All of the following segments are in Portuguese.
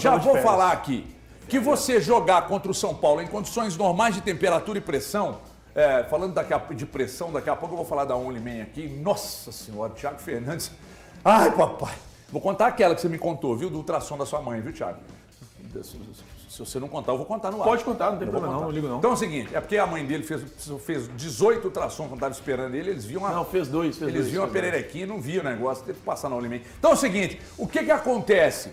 Já vou falar aqui que você jogar contra o São Paulo em condições normais de temperatura e pressão, falando de pressão, daqui a pouco eu vou falar da Only Man aqui. Nossa Senhora, Thiago Fernandes. Ai, papai. Vou contar aquela que você me contou, viu, do ultrassom da sua mãe, viu, Thiago? Se você não contar, eu vou contar no ar. Pode contar, não tem problema não ligo não. Então é o seguinte, é porque a mãe dele fez 18 ultrassom quando estava esperando ele, eles viam Não, fez dois. Eles viam a pererequinha e não viam o negócio, teve que passar na Only Man. Então é o seguinte, o que acontece?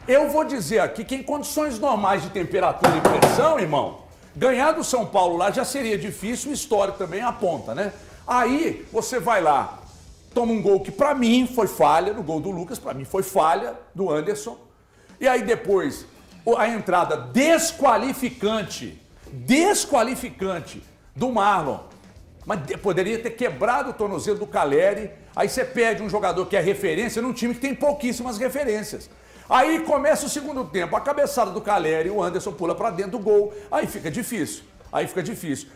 Eu vou dizer aqui que em condições normais de temperatura e pressão, irmão, ganhar do São Paulo lá já seria difícil, o histórico também aponta, né? Aí você vai lá, toma um gol que pra mim foi falha, no gol do Lucas, pra mim foi falha do Anderson. E aí depois a entrada desqualificante do Marlon. Mas poderia ter quebrado o tornozelo do Caleri. Aí você perde um jogador que é referência num time que tem pouquíssimas referências. Aí começa o segundo tempo, a cabeçada do Caleri, o Anderson pula pra dentro do gol, aí fica difícil.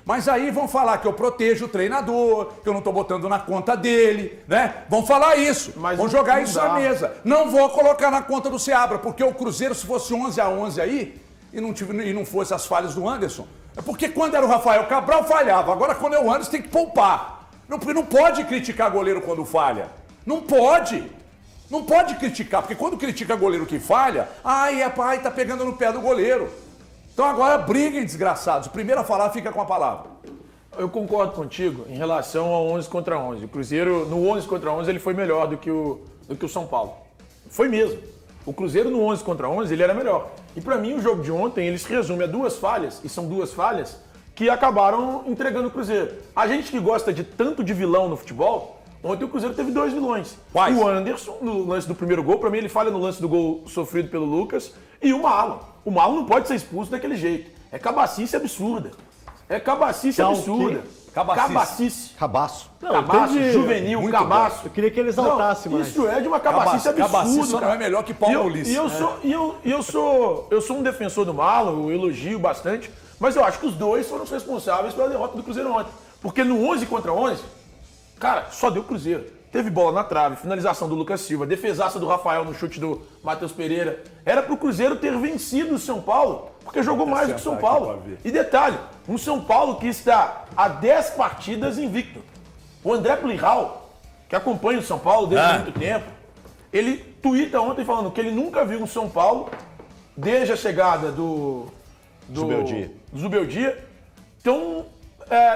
Mas aí vão falar que eu protejo o treinador, que eu não tô botando na conta dele, né? Vão falar isso, vão jogar isso na mesa. Não vou colocar na conta do Seabra, porque o Cruzeiro, se fosse 11-11 aí, e não fosse as falhas do Anderson, é porque quando era o Rafael Cabral falhava, agora quando é o Anderson tem que poupar. Não pode criticar goleiro quando falha, não pode. Não pode criticar, porque quando critica goleiro que falha, tá pegando no pé do goleiro. Então agora briguem, desgraçados. O primeiro a falar fica com a palavra. Eu concordo contigo em relação ao 11 contra 11. O Cruzeiro, no 11 contra 11, ele foi melhor do que o São Paulo. Foi mesmo. O Cruzeiro no 11 contra 11, ele era melhor. E pra mim, o jogo de ontem, ele se resume a duas falhas, e são duas falhas, que acabaram entregando o Cruzeiro. A gente que gosta de tanto de vilão no futebol, ontem o Cruzeiro teve dois vilões. Quais? O Anderson, no lance do primeiro gol, pra mim ele falha no lance do gol sofrido pelo Lucas, e o Marlon. O Marlon não pode ser expulso daquele jeito. É cabacice absurda. Absurda. Cabacice. Cabaço. Cabaço, juvenil, muito cabaço. Eu queria que ele exaltasse mais. Isso é de uma cabacice absurda. Cabacice só não é melhor que Paulo Ulisses. Eu sou um defensor do Marlon, eu elogio bastante, mas eu acho que os dois foram os responsáveis pela derrota do Cruzeiro ontem. Porque no 11 contra 11, cara, só deu Cruzeiro. Teve bola na trave, finalização do Lucas Silva, defesaça do Rafael no chute do Matheus Pereira. Era pro Cruzeiro ter vencido o São Paulo, porque jogou mais do que o São Paulo. E detalhe, um São Paulo que está a 10 partidas invicto. O André Plihal, que acompanha o São Paulo desde muito tempo, ele tuita ontem falando que ele nunca viu um São Paulo, desde a chegada do Zubeldia, tão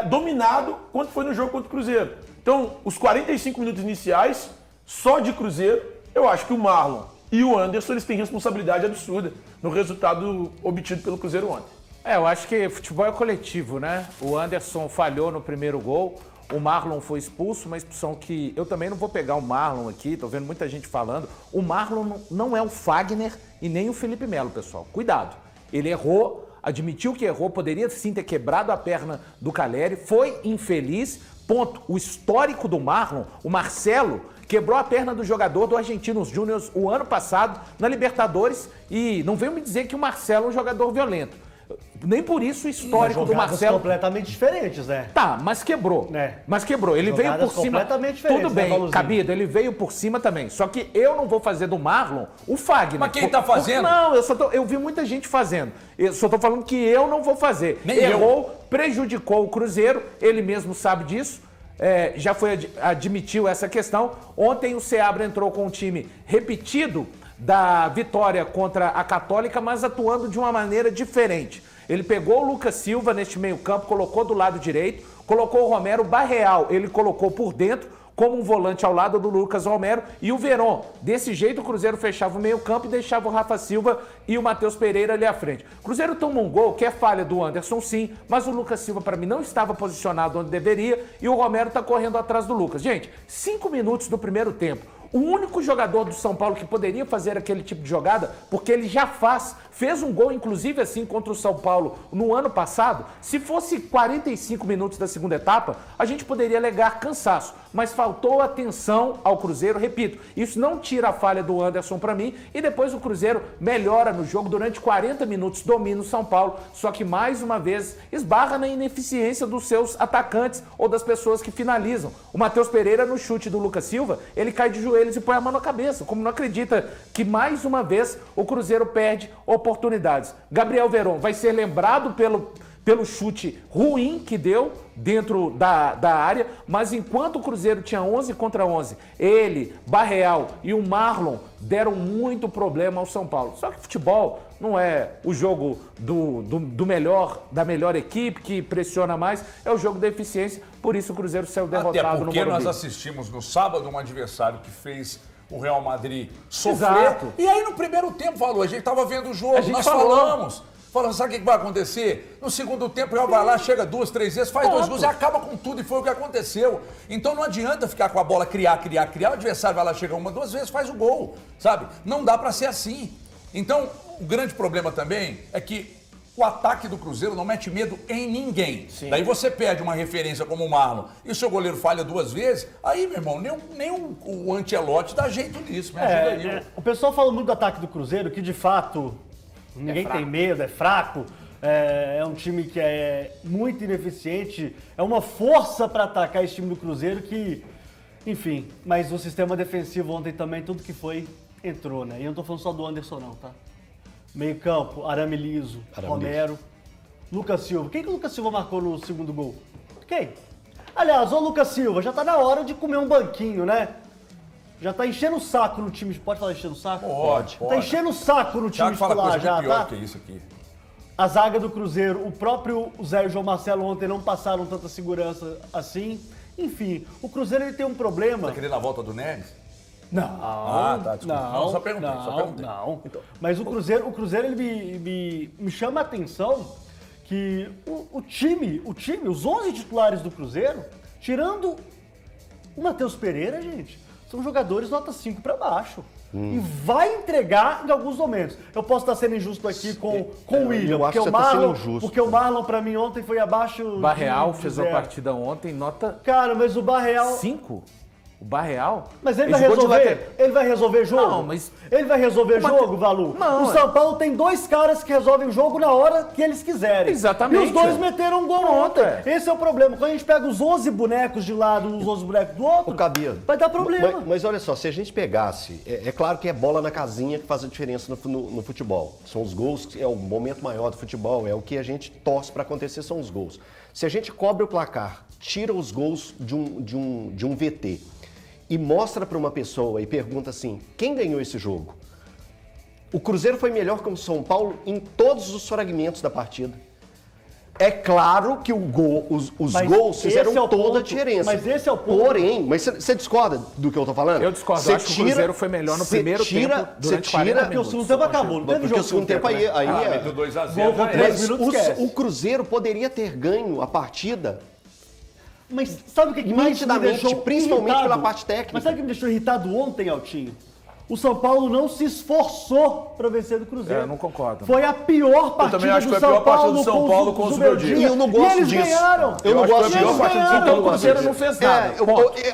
dominado quanto foi no jogo contra o Cruzeiro. Então, os 45 minutos iniciais, só de Cruzeiro, eu acho que o Marlon e o Anderson, eles têm responsabilidade absurda no resultado obtido pelo Cruzeiro ontem. Eu acho que futebol é coletivo, né? O Anderson falhou no primeiro gol, o Marlon foi expulso, uma expulsão que eu também não vou pegar o Marlon aqui, tô vendo muita gente falando. O Marlon não é o Fagner e nem o Felipe Melo, pessoal. Cuidado. Ele errou, admitiu que errou, poderia sim ter quebrado a perna do Caleri, foi infeliz. Ponto. O histórico do Marlon, o Marcelo, quebrou a perna do jogador do Argentinos Júnior o ano passado na Libertadores e não veio me dizer que o Marcelo é um jogador violento. Nem por isso o histórico do Marcelo... completamente diferentes, né? Tá, mas quebrou. Mas quebrou. Ele veio por cima... completamente diferentes. Tudo bem, Cabido, ele veio por cima também. Só que eu não vou fazer do Marlon o Fagner. Mas quem tá fazendo? Não, eu vi muita gente fazendo. Eu só tô falando que eu não vou fazer. Nem errou, prejudicou o Cruzeiro, ele mesmo sabe disso. Já admitiu essa questão. Ontem o Seabra entrou com um time repetido da vitória contra a Católica, mas atuando de uma maneira diferente. Ele pegou o Lucas Silva neste meio-campo, colocou do lado direito, colocou o Romero Barreal, ele colocou por dentro, como um volante ao lado do Lucas Romero e o Verón. Desse jeito o Cruzeiro fechava o meio-campo e deixava o Rafa Silva e o Matheus Pereira ali à frente. O Cruzeiro tomou um gol, que é falha do Anderson sim, mas o Lucas Silva para mim não estava posicionado onde deveria e o Romero está correndo atrás do Lucas. Gente, 5 minutos do primeiro tempo. O único jogador do São Paulo que poderia fazer aquele tipo de jogada, porque ele já fez um gol, inclusive assim, contra o São Paulo no ano passado. Se fosse 45 minutos da segunda etapa, a gente poderia alegar cansaço. Mas faltou atenção ao Cruzeiro, repito, isso não tira a falha do Anderson para mim, e depois o Cruzeiro melhora no jogo, durante 40 minutos domina o São Paulo, só que mais uma vez esbarra na ineficiência dos seus atacantes ou das pessoas que finalizam. O Matheus Pereira no chute do Lucas Silva, ele cai de joelho joelhos e põe a mão na cabeça, como não acredita que mais uma vez o Cruzeiro perde oportunidades. Gabriel Veron vai ser lembrado pelo chute ruim que deu dentro da área, mas enquanto o Cruzeiro tinha 11 contra 11, ele, Barreal e o Marlon deram muito problema ao São Paulo. Só que futebol não é o jogo da melhor equipe que pressiona mais, é o jogo da eficiência, por isso o Cruzeiro saiu derrotado no Morumbi. Até porque nós assistimos no sábado um adversário que fez o Real Madrid sofrer. Exato. E aí no primeiro tempo, falou, a gente estava vendo o jogo, A gente nós falou. falamos, sabe o que vai acontecer? No segundo tempo, o Real vai lá, chega 2, 3 vezes, faz 2 gols e acaba com tudo, e foi o que aconteceu. Então não adianta ficar com a bola, criar, o adversário vai lá, chega 1, 2 vezes, faz o gol, sabe? Não dá pra ser assim. Então, o grande problema também é que o ataque do Cruzeiro não mete medo em ninguém. Sim. Daí você perde uma referência como o Marlon e o seu goleiro falha 2 vezes, aí, meu irmão, nem o Ancelotti dá jeito nisso, me ajuda aí. O pessoal fala muito do ataque do Cruzeiro, que de fato ninguém tem medo, é fraco, é um time que é muito ineficiente, é uma força para atacar esse time do Cruzeiro que, enfim, mas o sistema defensivo ontem também, tudo que foi, entrou, né? E eu não tô falando só do Anderson não, tá? Meio campo, Arame Liso, Romero, Lucas Silva. Quem que o Lucas Silva marcou no segundo gol? Quem? Aliás, ô Lucas Silva, já tá na hora de comer um banquinho, né? Já tá enchendo o saco no time. Pode falar enchendo o saco? Pode. Tá enchendo o saco no time Thiago fala titular coisa já, pior tá? que isso aqui. A zaga do Cruzeiro, o próprio Zé e o João Marcelo ontem não passaram tanta segurança assim. Enfim, o Cruzeiro ele tem um problema. Tá querendo a volta do Neres? Não. Tá, desculpa. Não, só perguntei. Não. Mas o Cruzeiro ele me chama a atenção que o time, os 11 titulares do Cruzeiro, tirando o Matheus Pereira, gente, são jogadores nota 5 para baixo. E vai entregar em alguns momentos. Eu posso estar sendo injusto aqui com o William, porque o Marlon para mim ontem foi abaixo. Barreal fez uma partida ontem, nota Cara, mas o Barreal 5. O Barreal? Mas ele vai resolver? Ele vai resolver jogo? Não, mas... Ele vai resolver jogo, Valu? Não, o São Paulo tem 2 caras que resolvem o jogo na hora que eles quiserem. Exatamente. E os 2 meteram um gol Pronto, ontem. Esse é o problema. Quando a gente pega os 11 bonecos de um lado e os 11 bonecos do outro, vai dar problema. Mas olha só, se a gente pegasse... É claro que é bola na casinha que faz a diferença no futebol. São os gols, é o momento maior do futebol, é o que a gente torce para acontecer, são os gols. Se a gente cobre o placar, tira os gols de um VT... e mostra para uma pessoa e pergunta assim, quem ganhou esse jogo? O Cruzeiro foi melhor que o São Paulo em todos os fragmentos da partida. É claro que os gols fizeram toda a diferença. Mas esse é o ponto. Porém, mas você discorda do que eu tô falando? Eu discordo. Eu acho que o Cruzeiro foi melhor no primeiro tempo, durante 40 Porque o segundo tempo acabou. Não teve porque o segundo tempo aí meteu 2-0. com 3 minutos, o Cruzeiro poderia ter ganho a partida. Mas sabe o que mais me deixou principalmente irritado? pela parte técnica. Mas sabe o que me deixou irritado ontem, Altinho? O São Paulo não se esforçou para vencer do Cruzeiro. Eu não concordo. Foi a pior partida também acho que do foi a São pior partida Paulo do São Paulo com o Zubeldia. E eu não gosto eles disso. Ganharam. Eu não gosto disso. A pior partida do São Então Paulo o Cruzeiro não fez nada.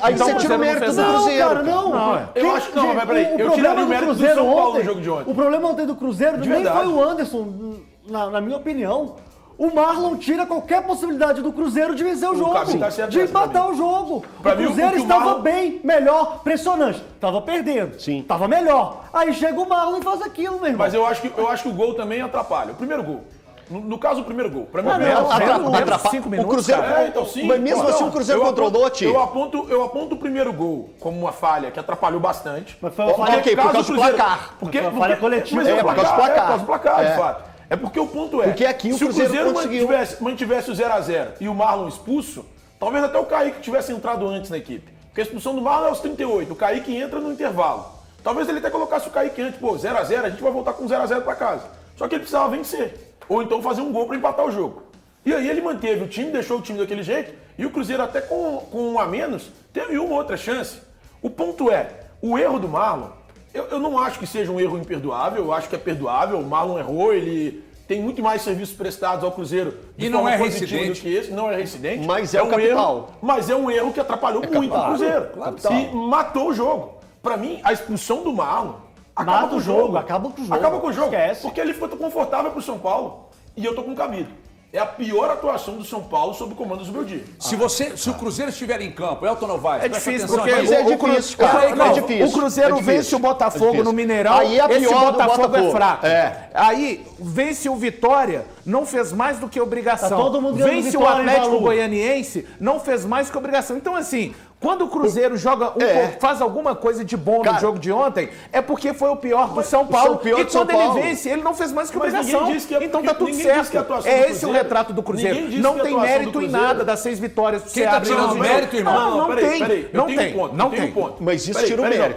Aí Então, você tira o mérito do Cruzeiro. Não, cara, não. Eu acho que não, mas peraí. Eu tiraria o mérito do São Paulo no jogo de ontem. O problema ontem do Cruzeiro nem verdade. foi o Anderson, na minha opinião. O Marlon tira qualquer possibilidade do Cruzeiro de vencer o jogo, Cabi tá certo de nessa, pra empatar mim. o jogo. Pra O mim, Cruzeiro o que o estava Marlon- bem, melhor, pressionante. Tava perdendo. Sim. Tava melhor. Aí chega o Marlon e faz aquilo, meu irmão. Mas eu acho que o gol também atrapalha. O primeiro gol. No caso, o primeiro gol. Pra mim, não, 5 minutos, O Cruzeiro, cara. então sim. mas mesmo assim o Cruzeiro controlou, Tio. Eu aponto o primeiro gol como uma falha que atrapalhou bastante. Mas foi uma falha Ok, por causa do placar. Porque, Foi uma falha coletiva. Mas por causa do placar. por causa do placar, É. de fato. É porque o ponto é, Porque aqui o se o Cruzeiro Cruzeiro conseguiu. mantivesse o 0x0 e o Marlon expulso, talvez até o Kaique tivesse entrado antes na equipe. Porque a expulsão do Marlon é aos 38, o Kaique entra no intervalo. Talvez ele até colocasse o Kaique antes, 0x0, a gente vai voltar com 0x0 para casa. Só que ele precisava vencer, ou então fazer um gol para empatar o jogo. E aí ele manteve o time, deixou o time daquele jeito, e o Cruzeiro até com um a menos, teve uma outra chance. O ponto é, o erro do Marlon, eu não acho que seja um erro imperdoável, eu acho que é perdoável, o Marlon errou, ele tem muito mais serviços prestados ao Cruzeiro de E não forma é positiva reincidente. do que esse, não é reincidente. Mas é o capital. Erro, mas é um erro que atrapalhou muito o Cruzeiro. capital. E matou o jogo. Pra mim, a expulsão do Marlon Mata acaba com o jogo, acaba com o jogo. Acaba com o jogo. Esquece. Porque ele foi confortável pro São Paulo. E eu tô com cabido. é a pior atuação do São Paulo sob o comando do Zubeldia. Se o Cruzeiro estiver em campo, Elton Novaes, É presta difícil, atenção porque aqui. Mas é difícil, cara. Não, É difícil. o Cruzeiro É difícil. vence o Botafogo É difícil. no Mineirão, Aí é a esse pior do Botafogo é Botafogo. fraco. É. Aí vence o Vitória, não fez mais do que obrigação. Tá todo mundo ganhando Vence o Vitória, hein, Atlético Balu? Goianiense, não fez mais que obrigação. Então assim, quando o Cruzeiro joga faz alguma coisa de bom Cara, no jogo de ontem, é porque foi o pior do São Paulo. o pior E do São quando ele Paulo. vence, ele não fez mais que Mas obrigação. ninguém disse que Então tá tudo ninguém disse que a certo. atuação do É esse o Cruzeiro- retrato do Cruzeiro. ninguém disse Não que a tem atuação do mérito em Cruzeiro- nada das 6 vitórias do Quem tá Ceará. tirando Não, mérito, irmão? Não tem. Eu Não tenho tem. um ponto, Não eu tenho tem. um ponto. Mas isso tira o mérito,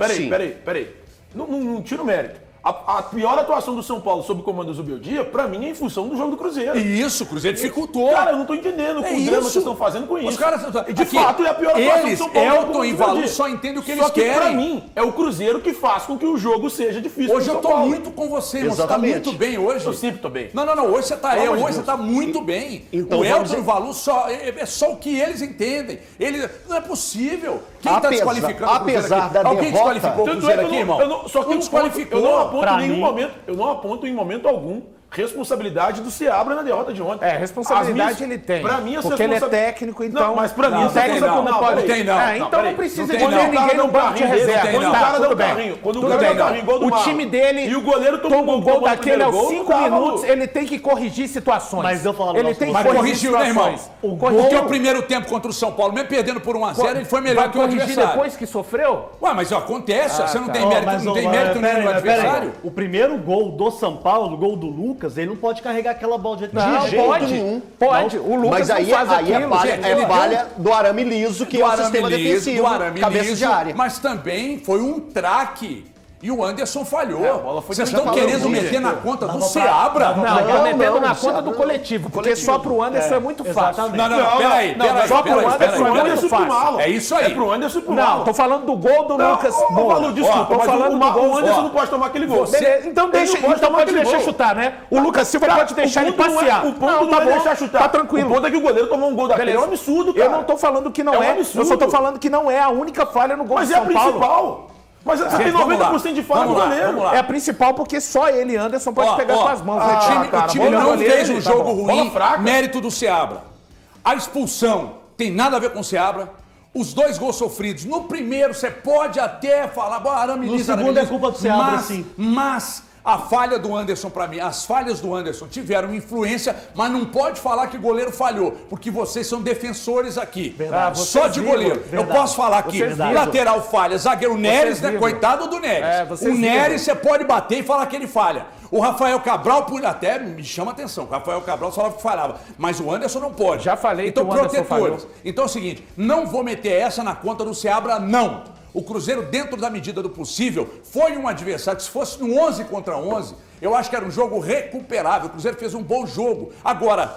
Peraí. Não tira o mérito. A pior atuação do São Paulo sob o comando do Zubeldia, pra mim, é em função do jogo do Cruzeiro. Isso, o Cruzeiro dificultou. Cara, eu não tô entendendo o drama que vocês estão fazendo com isso. Os caras, E de fato, é a pior atuação eles, do São Paulo. sob o Elton comando e do Valu, Zubeldia. só entendem o que Só eles que, pra querem. mim, é o Cruzeiro que faz com que o jogo seja difícil Hoje pro eu São tô Paulo. muito com você, irmão. Você tá Exatamente. muito bem hoje. Eu sempre tô bem. Não, hoje você tá, Pelo amor de hoje você Deus. tá muito bem. Então o Elton vamos e o Valu é só o que eles entendem. Não é possível. Quem tá Apesar- desqualificando o Cruzeiro apesar aqui? da Alguém derrota- desqualificou o Tanto Cruzeiro é que aqui, irmão? só que Não desqualificou. eu não aponto Pra em nenhum mim- momento, eu não aponto em momento algum responsabilidade do Seabra na derrota de ontem. É, responsabilidade As minhas- ele tem. Pra mim, Porque ele é técnico, então. Não, mas pra mim, Não, essa tem coisa não, não não pode. tem não. Ah, então não Não precisa tem de não. ter ninguém no banco de reserva. Quando o Tá, cara dá tudo o bem. carrinho, quando o Tudo cara bem, dá o carrinho, igual do o Marlon, time dele e o goleiro toma um gol tomou o daquele primeiro aos gol, 5 tava minutos, no- ele tem que corrigir situações. Mas eu falo, ele nossa, tem que mas Mas corrigir corrigiu, né, irmão? situações. Porque o primeiro tempo contra o São Paulo, mesmo perdendo por 1-0, ele foi melhor Vai que o corrigir adversário. depois que sofreu? Ué, mas acontece, você não tem Ó, mérito, mas, não tem ó, mérito nenhum no pera aí. adversário. O primeiro gol do São Paulo, o gol do Lucas, ele não pode carregar aquela bola de jeito Não, nenhum. pode. Pode. O Lucas Mas aí, não faz aí é aquilo. falha, gente. é falha do arame liso, que é o sistema defensivo, do arame cabeça liso, de área. mas também foi um traque. E o Anderson falhou. a bola foi Vocês de- estão já querendo falou, meter na conta do Dava pra- Seabra? dava Não, tá Não, metendo não, na isso conta é- do coletivo, porque só pro Anderson é muito fácil. Exatamente. Não, peraí. só pro Anderson é muito fácil. É isso aí. É pro Anderson e pro Não, Marlon. tô falando do gol do Lucas. Ô, Valu, desculpa, tô mas falando do gol. o Anderson ó. não pode tomar aquele gol. Beleza, então deixa, Ele não então tomar pode aquele deixar gol. chutar, né? O Lucas Silva Cara, pode deixar o ele ponto não é- passear. O ponto não é bom, deixar chutar. Tá tranquilo. O ponto é que o goleiro tomou um gol daquele. É um absurdo, cara. Eu não tô falando que não É um é. absurdo. Eu só tô falando que não é a única falha no gol Mas do é a São Paulo. principal. Mas você tem vamos 90% de falha do Vamos lá, goleiro. vamos lá. É a principal porque só ele, Anderson, pode pegar com as mãos. O time, cara, o time bola não goleiro, fez um tá jogo bom. ruim, Bola fraca. mérito do Seabra. A expulsão tem nada a ver com o Seabra. Os 2 gols sofridos. No primeiro, você pode até falar, bom, arame No liso, segundo arame é liso, culpa do Seabra, mas, sim. Mas a falha do Anderson, pra mim, as falhas do Anderson tiveram influência, mas não pode falar que o goleiro falhou, porque vocês são defensores aqui. Verdade. Só de Vocês goleiro. viram, Eu posso falar aqui, Vocês viram. lateral falha, zagueiro Neres, né? viram. Coitado do Neres. É, O vocês Neres, você pode bater e falar que ele falha. O Rafael Cabral, até me chama a atenção, o Rafael Cabral falava que falhava, mas o Anderson não pode. Já falei então, que o Anderson protetores. falhou. Então é o seguinte, não vou meter essa na conta do Seabra, não. O Cruzeiro, dentro da medida do possível, foi um adversário que se fosse no 11 contra 11, eu acho que era um jogo recuperável. O Cruzeiro fez um bom jogo. Agora,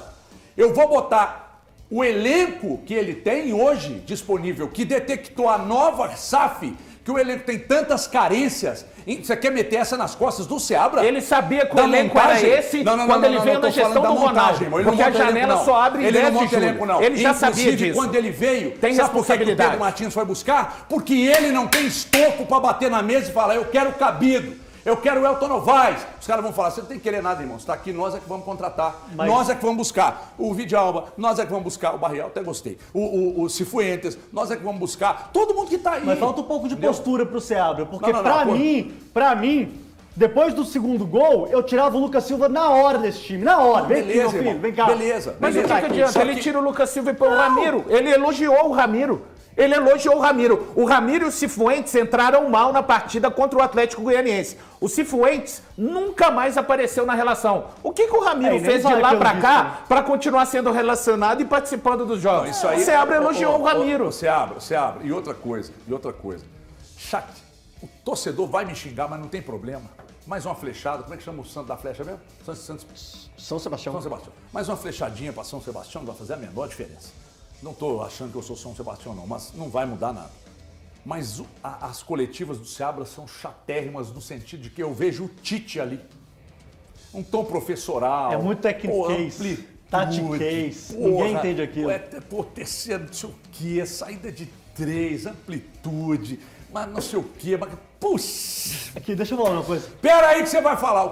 eu vou botar o elenco que ele tem hoje disponível, que detectou a nova SAF, que o elenco tem tantas carências. Você quer meter essa nas costas do Seabra? Ele sabia que o Da elenco era montagem? esse quando ele veio na tô falando gestão da do montagem, Ronaldo. irmão. Ele não Porque a monta elenco, janela não. só abre em Ele 10 não de monta julho. elenco, não. Ele já sabia Inclusive, disso. quando ele veio, Tem sabe por que o responsabilidade. Pedro Martins foi buscar? Porque ele não tem estofo pra bater na mesa e falar, eu quero o Cabido. Eu quero o Elton Novaes. Os caras vão falar, você não tem que querer nada, irmão. Você tá aqui, nós é que vamos contratar. Mas- Nós é que vamos buscar. O Vidalba, nós é que vamos buscar. O Barrial, até gostei. O Cifuentes, nós é que vamos buscar. Todo mundo que tá aí. Mas falta um pouco de Entendeu? postura pro Seabra, porque Não, pra mim, depois do segundo gol, eu tirava o Lucas Silva na hora desse time. Na hora. Vem aqui, meu Beleza, filho, irmão. vem cá. Beleza. Mas o que, beleza. que adianta? Só Ele que- tira o Lucas Silva e põe o Ramiro. Ele elogiou o Ramiro. Ele elogiou o Ramiro. O Ramiro e o Cifuentes entraram mal na partida contra o Atlético Goianiense. O Cifuentes nunca mais apareceu na relação. O que, que o Ramiro É, e nem fez de vale lá pelo pra visto, cá né? para continuar sendo relacionado e participando dos jogos? Isso aí, o Seabra elogiou o Ramiro. Você abre. E outra coisa. O torcedor vai me xingar, mas não tem problema. Mais uma flechada, como é que chama o santo da flecha mesmo? São Sebastião. São Sebastião. Mais uma flechadinha para São Sebastião não vai fazer a menor diferença. Não estou achando que eu sou São Sebastião, não, mas não vai mudar nada. Mas as coletivas do Seabra são chatérrimas no sentido de que eu vejo o Tite ali. Um tom professoral. É muito tecniquez, amplitude, tatiquez, ninguém entende aquilo. Terceiro, não sei o quê, saída de 3, amplitude, mas não sei o quê. Mas, puxa! Aqui, deixa eu falar uma coisa. Pera aí que você vai falar, o